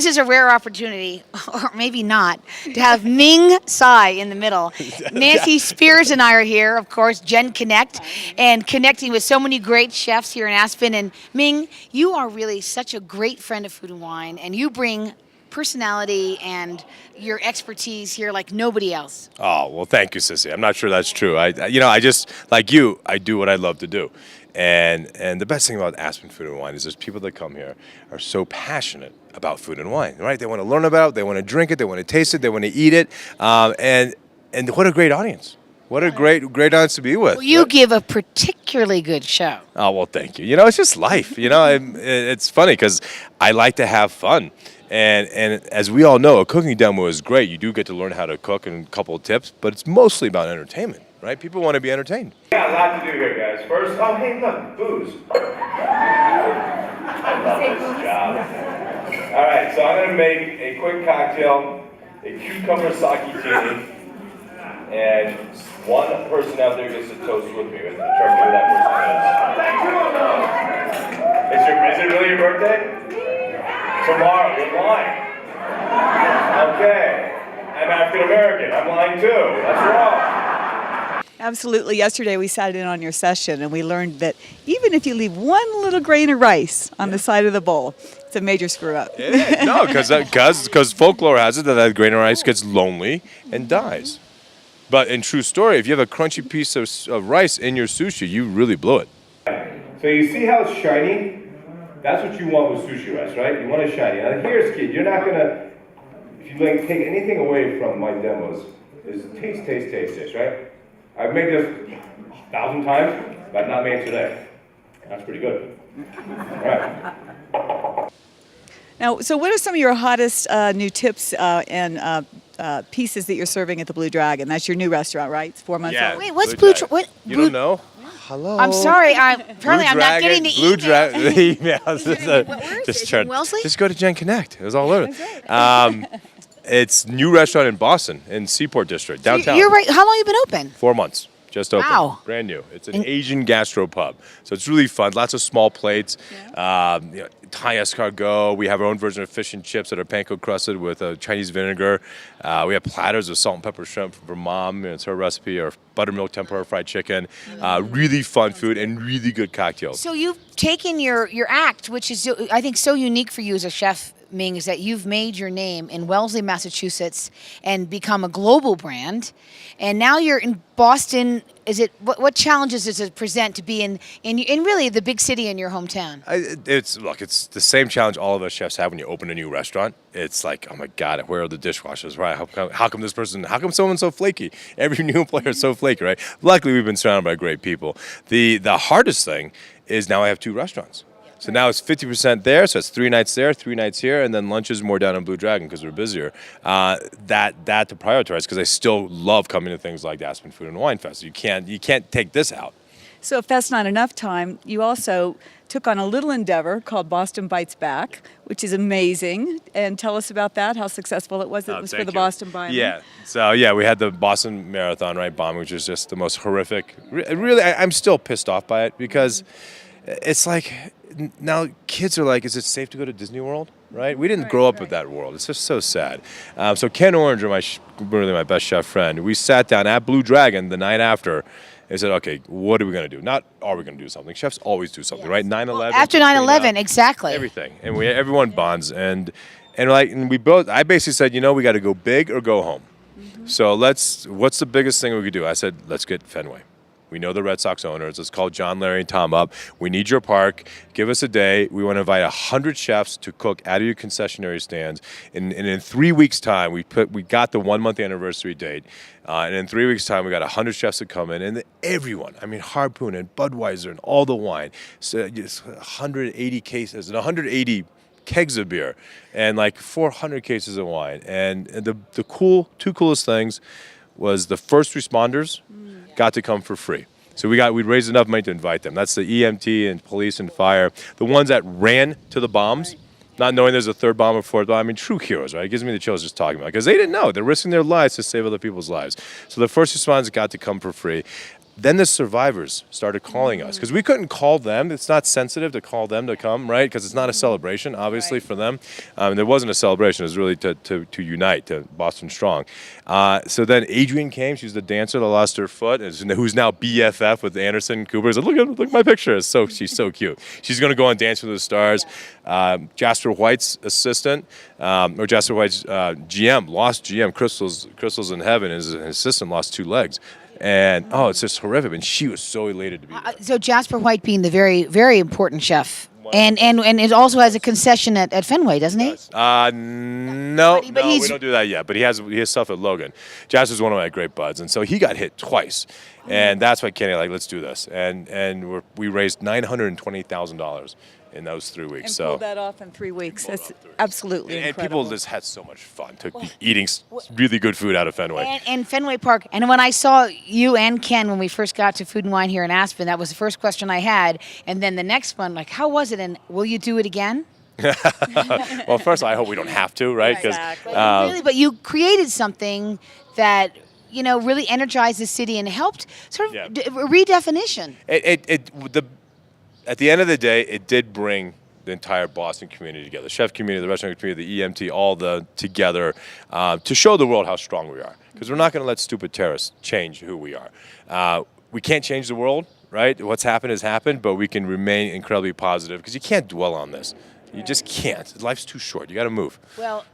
This is a rare opportunity, or maybe not, to have Ming Tsai in the middle. Nancy Spears and I are here, of course, genConnect, and connecting with so many great chefs here in Aspen. And Ming, you are really such a great friend of Food and Wine, and you bring personality and your expertise here like nobody else. Oh, well, thank you, Sissy. I'm not sure that's true. I just, like you, I do what I love to do. And the best thing about Aspen Food and Wine is there's people that come here are so passionate about food and wine, right? They want to learn about it, they want to drink it, they want to taste it, they want to eat it. And what a great audience. What a great audience to be with. Well, you give a particularly good show. Oh, well, thank you. It's just life. It's funny because I like to have fun. And as we all know, a cooking demo is great. You do get to learn how to cook and a couple of tips, but it's mostly about entertainment, right? People want to be entertained. We got a lot to do here, guys. First, hey, look, booze. I love this job. All right, so I'm going to make a quick cocktail, a cucumber sake genie, and one person out there gets to toast with me. We have to determine who that person is. Is it really your birthday? Tomorrow, you're lying. Okay. I'm African American. I'm lying too. That's wrong. Absolutely. Yesterday we sat in on your session and we learned that even if you leave one little grain of rice on the side of the bowl, it's a major screw up. No, because folklore has it that grain of rice gets lonely and dies. But in true story, if you have a crunchy piece of rice in your sushi, you really blow it. So you see how it's shiny? That's what you want with sushi rice, right? You want it shiny. Now here's kid, you're not gonna, if you take anything away from my demos, is taste, right? I've made this 1,000 times, but not made today. That's pretty good. All right. Now, so what are some of your hottest new tips and pieces that you're serving at the Blue Dragon? That's your new restaurant, right? It's 4 months old. Wait, what's Blue Dragon? You don't know? Hello. I'm sorry. Apparently, I'm not getting the Blue email. Dragon. The emails. Where is it? In Wellesley? Just go to genConnect. It was all over. It's new restaurant in Boston, in Seaport District, downtown. You're right. How long have you been open? 4 months. Just open. Wow. Brand new. It's an Asian gastro pub. So it's really fun. Lots of small plates. Thai escargot. We have our own version of fish and chips that are panko crusted with Chinese vinegar. We have platters of salt and pepper shrimp from Mom. It's her recipe. Or buttermilk tempura fried chicken. Really fun food and really good cocktails. So you've taken your act, which is, I think, so unique for you as a chef, Ming, is that you've made your name in Wellesley, Massachusetts, and become a global brand, and now you're in Boston. Is it what challenges does it present to be in really the big city in your hometown? It's the same challenge all of us chefs have when you open a new restaurant. It's like, oh my God, where are the dishwashers? Right? How come this person? How come someone's so flaky? Every new employer is so flaky, right? Luckily, we've been surrounded by great people. The hardest thing is now I have 2 restaurants. So now it's 50% there, so it's 3 nights there, 3 nights here, and then lunch is more down in Blue Dragon because we're busier. That to prioritize because I still love coming to things like the Aspen Food and Wine Fest. You can't take this out. So if that's not enough time, you also took on a little endeavor called Boston Bites Back, which is amazing. And tell us about that, how successful it was. It was for the Boston Bites. Yeah. So, we had the Boston Marathon, right, bombing, which was just the most horrific. Really, I'm still pissed off by it because it's like now kids are like, is it safe to go to Disney World? Right? We didn't grow up with that world. It's just so sad. So Ken Orange, really my best chef friend, we sat down at Blue Dragon the night after and said, okay, what are we going to do? Not are we going to do something? Chefs always do something, right? 9/11. Well, after 9/11, exactly. Everything. And everyone bonds. And we both, I basically said, we got to go big or go home. Mm-hmm. So what's the biggest thing we could do? I said, let's get Fenway. We know the Red Sox owners. Let's call John, Larry, and Tom up. We need your park. Give us a day. We want to invite 100 chefs to cook out of your concessionary stands. And in 3 weeks' time, we got the 1 month anniversary date. And in 3 weeks' time, we got 100 chefs to come in. And everyone, Harpoon and Budweiser and all the wine. So just 180 cases and 180 kegs of beer and like 400 cases of wine. And the two coolest things was the first responders got to come for free. So we raised enough money to invite them. That's the EMT and police and fire. The ones that ran to the bombs, not knowing there's a third bomb or fourth bomb. True heroes, right? It gives me the chills just talking about it because they didn't know. They're risking their lives to save other people's lives. So the first responders got to come for free. Then the survivors started calling us because we couldn't call them. It's not sensitive to call them to come, right? Because it's not a celebration, obviously, for them. There wasn't a celebration. It was really to unite, to Boston Strong. So then Adrienne came. She's the dancer that lost her foot, who's now BFF with Anderson Cooper. I said, look at my picture. She's so cute. She's going to go on Dance with the Stars. Jasper White's assistant, or Jasper White's GM, lost GM. Crystal's in heaven. His assistant lost 2 legs. And it's just horrific. And she was so elated to be there. So Jasper White being the very, very important chef. And it also has a concession at Fenway, doesn't he? No, we don't do that yet. But he has stuff at Logan. Jasper's one of my great buds, and so he got hit twice, and that's why Kenny let's do this, and we raised $920,000 in those 3 weeks. And so pulled that off in 3 weeks. That's absolutely incredible. And people just had so much fun eating really good food out of Fenway. And Fenway Park. And when I saw you and Ken when we first got to Food and Wine here in Aspen, that was the first question I had. And then the next one, how was it? And will you do it again? Well, first of all, I hope we don't have to, right? Exactly. Really, but you created something that really energized the city and helped sort of redefinition. At the end of the day, it did bring the entire Boston community together, the chef community, the restaurant community, the EMT, all together to show the world how strong we are. Because we're not going to let stupid terrorists change who we are. We can't change the world, right? What's happened has happened, but we can remain incredibly positive because you can't dwell on this. You just can't. Life's too short. You got to move. Well,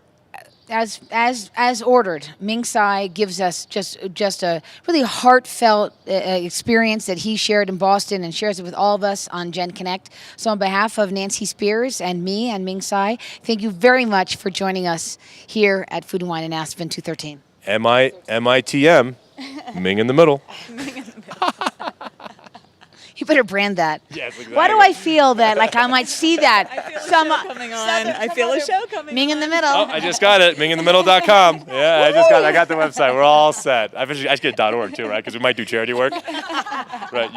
as ordered, Ming Tsai gives us just a really heartfelt experience that he shared in Boston and shares it with all of us on genConnect. So on behalf of Nancy Spears and me and Ming Tsai, thank you very much for joining us here at Food and Wine in Aspen 213. MITM, Ming in the middle. You better brand that. Yes, exactly. Why do I feel that I might see that? I feel a show coming on. Ming in the middle. Oh, I just got it. MingInTheMiddle.com. Yeah, I got the website. We're all set. I should get .org too, right? Because we might do charity work. Right.